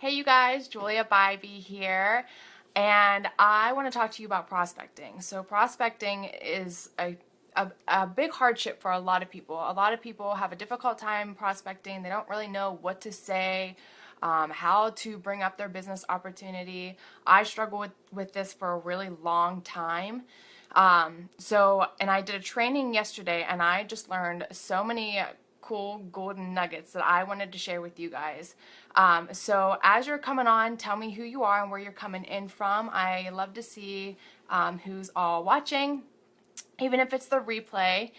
Hey you guys, Julia Bybee here, and I want to talk to you about prospecting. So prospecting is a big hardship for a lot of people. A lot of people have a difficult time prospecting. They don't really know what to say, how to bring up their business opportunity. I struggle with this for a really long time. And I did a training yesterday and I just learned so many cool golden nuggets that I wanted to share with you guys. So as you're coming on, tell me who you are and where you're coming in from. I love to see who's all watching, even if it's the replay.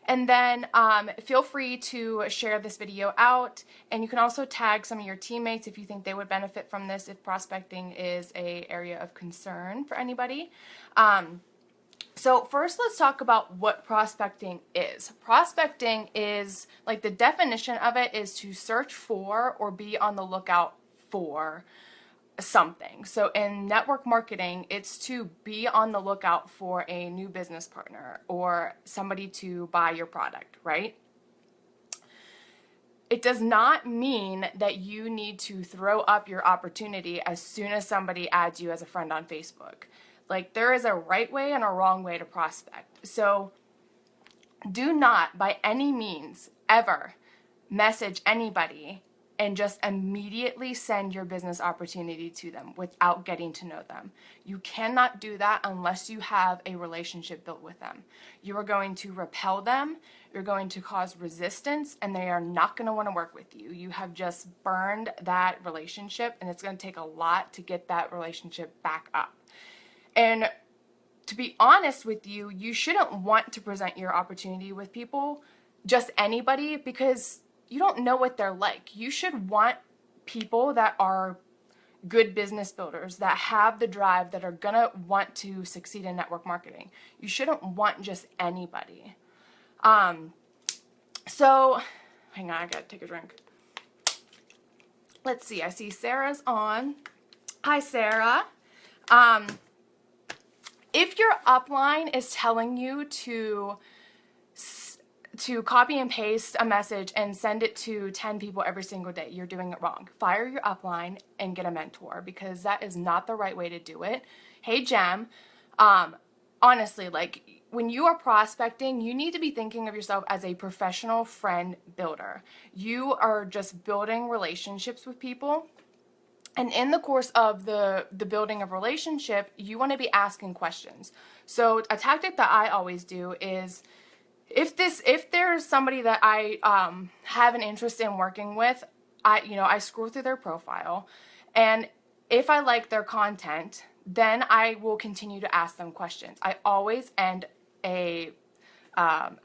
And then feel free to share this video out, and you can also tag some of your teammates if you think they would benefit from this, if prospecting is an area of concern for anybody. So first, let's talk about what prospecting is. Prospecting is, like, the definition of it is to search for or be on the lookout for something. So in network marketing, it's to be on the lookout for a new business partner or somebody to buy your product, right? It does not mean that you need to throw up your opportunity as soon as somebody adds you as a friend on Facebook. Like, there is a right way and a wrong way to prospect. So do not by any means ever message anybody and just immediately send your business opportunity to them without getting to know them. You cannot do that unless you have a relationship built with them. You are going to repel them, you're going to cause resistance, and they are not going to want to work with you. You have just burned that relationship, and it's going to take a lot to get that relationship back up. And to be honest with you, you shouldn't want to present your opportunity with people, just anybody, because you don't know what they're like. You should want people that are good business builders, that have the drive, that are gonna want to succeed in network marketing. You shouldn't want just anybody. So, hang on, I gotta take a drink. Let's see, I see Sarah's on. Hi, Sarah. If your upline is telling you to copy and paste a message and send it to 10 people every single day, you're doing it wrong. Fire your upline and get a mentor, because that is not the right way to do it. Hey, Jem, honestly, like, when you are prospecting, you need to be thinking of yourself as a professional friend builder. You are just building relationships with people. And in the course of the building of relationship, you want to be asking questions. So a tactic that I always do is, if there's somebody that I have an interest in working with, I scroll through their profile, and if I like their content, then I will continue to ask them questions. I always end a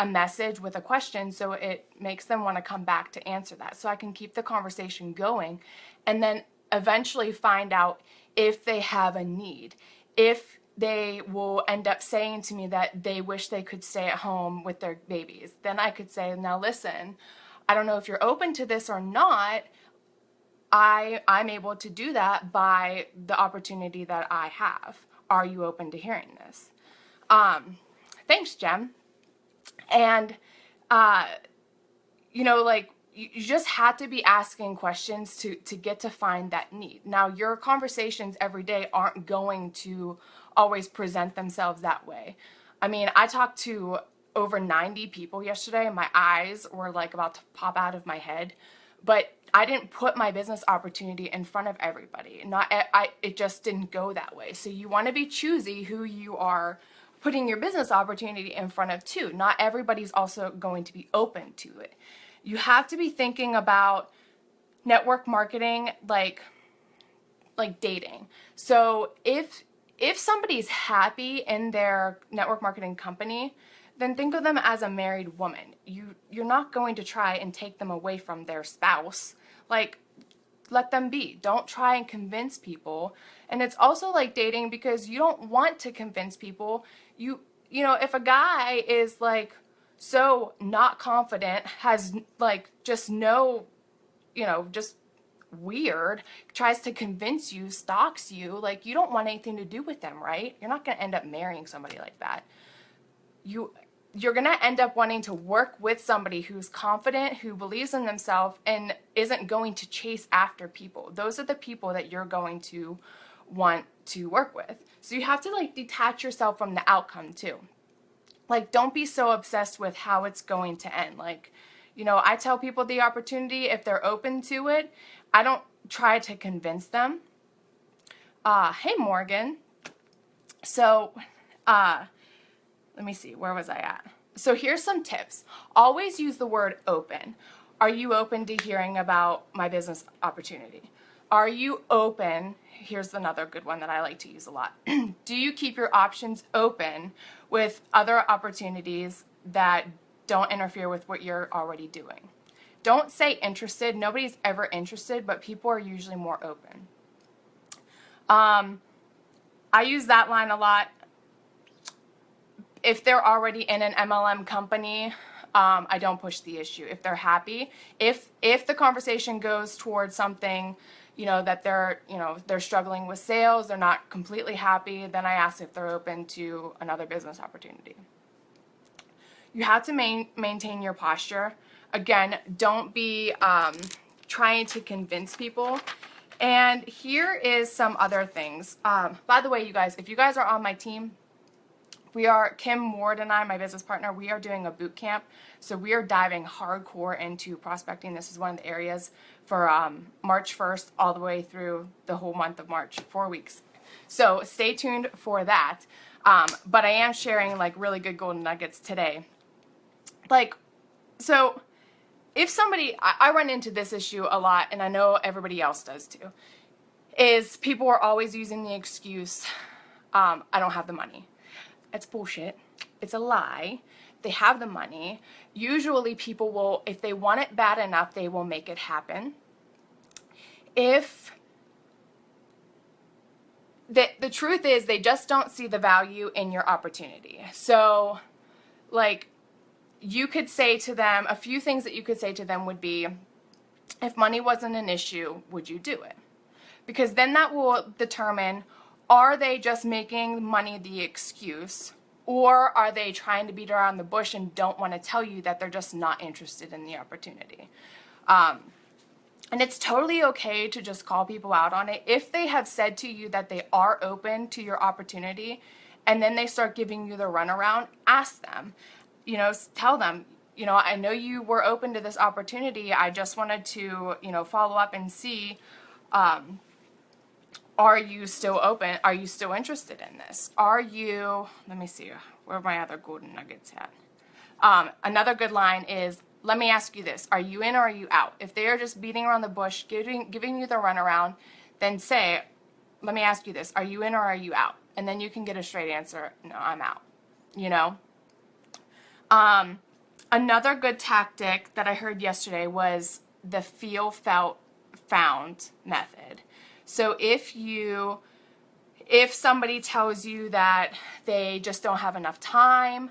message with a question, so it makes them want to come back to answer that, so I can keep the conversation going, and then eventually find out if they have a need, if they will end up saying to me that they wish they could stay at home with their babies. Then I could say, now listen, I don't know if you're open to this or not. I'm able to do that by the opportunity that I have. Are you open to hearing this? Thanks, Jem. And, like, you just have to be asking questions to get to find that need. Now, your conversations every day aren't going to always present themselves that way. I mean, I talked to over 90 people yesterday, and my eyes were like about to pop out of my head, but I didn't put my business opportunity in front of everybody. It just didn't go that way. So you want to be choosy who you are putting your business opportunity in front of too. Not everybody's also going to be open to it. You have to be thinking about network marketing like dating. So if somebody's happy in their network marketing company, then think of them as a married woman. You're not going to try and take them away from their spouse. Like, let them be. Don't try and convince people. And it's also like dating, because you don't want to convince people. If a guy is like so not confident, has like just no, just weird, tries to convince you, stalks you, like, you don't want anything to do with them, right? You're not going to end up marrying somebody like that. you're going to end up wanting to work with somebody who's confident, who believes in themselves, and isn't going to chase after people. Those are the people that you're going to want to work with. So you have to like detach yourself from the outcome too. Like, don't be so obsessed with how it's going to end. Like, you know, I tell people the opportunity, if they're open to it, I don't try to convince them. Hey, Morgan. So, let me see, where was I at? So here's some tips. Always use the word open. Are you open to hearing about my business opportunity? Are you open? Here's another good one that I like to use a lot. Do you keep your options open with other opportunities that don't interfere with what you're already doing? Don't say interested. Nobody's ever interested, but people are usually more open. I use that line a lot. If they're already in an MLM company, I don't push the issue. If they're happy, if the conversation goes towards something, you know, that they're struggling with sales, they're not completely happy, then I ask if they're open to another business opportunity. You have to maintain your posture. Again, don't be trying to convince people. And here is some other things. By the way, you guys, if you guys are on my team, Kim Ward and I, my business partner, we are doing a boot camp. So we are diving hardcore into prospecting. This is one of the areas for March 1st all the way through the whole month of March, 4 weeks. So stay tuned for that. But I am sharing like really good golden nuggets today. Like, so if somebody, I run into this issue a lot, and I know everybody else does too, is people are always using the excuse, I don't have the money. It's bullshit. It's a lie. They have the money. Usually people will, if they want it bad enough, they will make it happen. If the truth is, they just don't see the value in your opportunity. So, like, you could say to them, a few things that you could say to them would be, if money wasn't an issue, would you do it? Because then that will determine, are they just making money the excuse, or are they trying to beat around the bush and don't want to tell you that they're just not interested in the opportunity? And it's totally okay to just call people out on it. If they have said to you that they are open to your opportunity, and then they start giving you the runaround, ask them, you know, tell them, you know, I know you were open to this opportunity. I just wanted to, you know, follow up and see, are you still open? Are you still interested in this? Are you, let me see, where are my other golden nuggets at? Another good line is, let me ask you this, are you in or are you out? If they are just beating around the bush, giving you the runaround, then say, let me ask you this, are you in or are you out? And then you can get a straight answer, no, I'm out, you know? Another good tactic that I heard yesterday was the feel, felt, found method. So if somebody tells you that they just don't have enough time,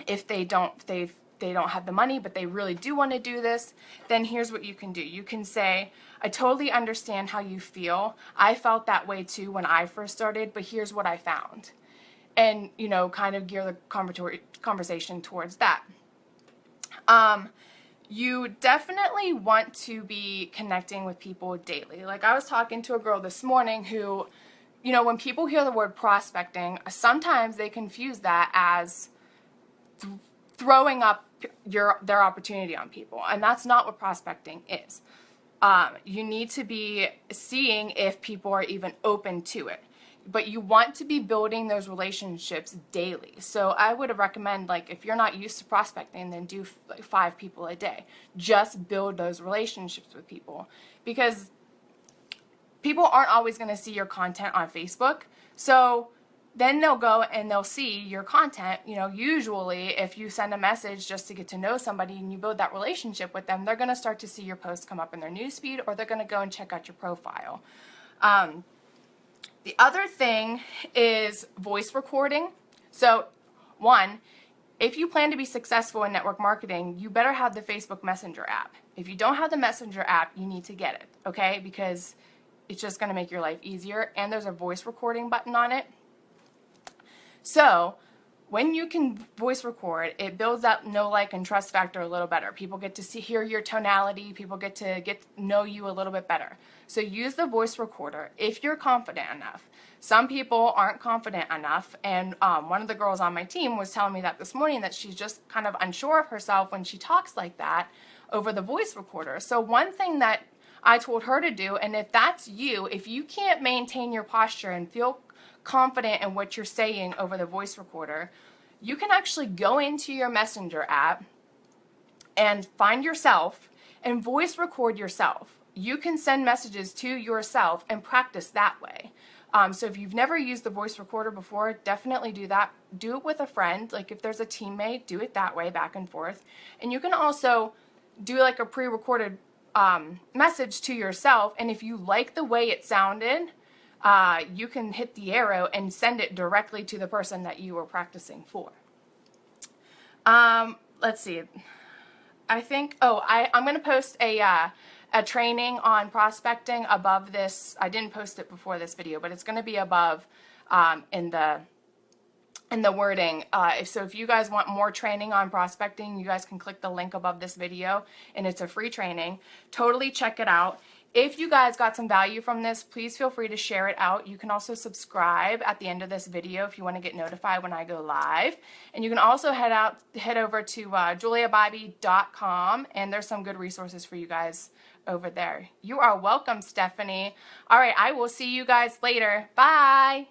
if they don't have the money, but they really do want to do this, then here's what you can do. You can say, I totally understand how you feel. I felt that way too when I first started, but here's what I found. And, you know, kind of gear the conversation towards that. You definitely want to be connecting with people daily. Like, I was talking to a girl this morning who, you know, when people hear the word prospecting, sometimes they confuse that as throwing up their opportunity on people. And that's not what prospecting is. You need to be seeing if people are even open to it. But you want to be building those relationships daily. So I would recommend, like, if you're not used to prospecting, then do like 5 people a day. Just build those relationships with people, because people aren't always going to see your content on Facebook. So then they'll go and they'll see your content. You know, usually if you send a message just to get to know somebody and you build that relationship with them, they're going to start to see your posts come up in their newsfeed, or they're going to go and check out your profile. The other thing is voice recording. So, one, if you plan to be successful in network marketing, you better have the Facebook Messenger app. If you don't have the Messenger app, you need to get it, okay? Because it's just going to make your life easier, and there's a voice recording button on it. So, when you can voice record, it builds that know, like, and trust factor a little better. People get to hear your tonality. People get to know you a little bit better. So use the voice recorder if you're confident enough. Some people aren't confident enough, and one of the girls on my team was telling me that this morning, that she's just kind of unsure of herself when she talks like that over the voice recorder. So one thing that I told her to do, and if that's you, if you can't maintain your posture and feel confident in what you're saying over the voice recorder, you can actually go into your Messenger app and find yourself and voice record yourself. You can send messages to yourself and practice that way. So if you've never used the voice recorder before, definitely do that. Do it with a friend. Like if there's a teammate, do it that way, back and forth. And you can also do like a pre-recorded message to yourself. And if you like the way it sounded, you can hit the arrow and send it directly to the person that you were practicing for. Let's see. I think, I'm going to post a training on prospecting above this. I didn't post it before this video, but it's going to be above in the wording. So if you guys want more training on prospecting, you guys can click the link above this video, and it's a free training. Totally check it out. If you guys got some value from this, please feel free to share it out. You can also subscribe at the end of this video if you want to get notified when I go live. And you can also head over to juliabibey.com, and there's some good resources for you guys over there. You are welcome, Stephanie. All right, I will see you guys later. Bye.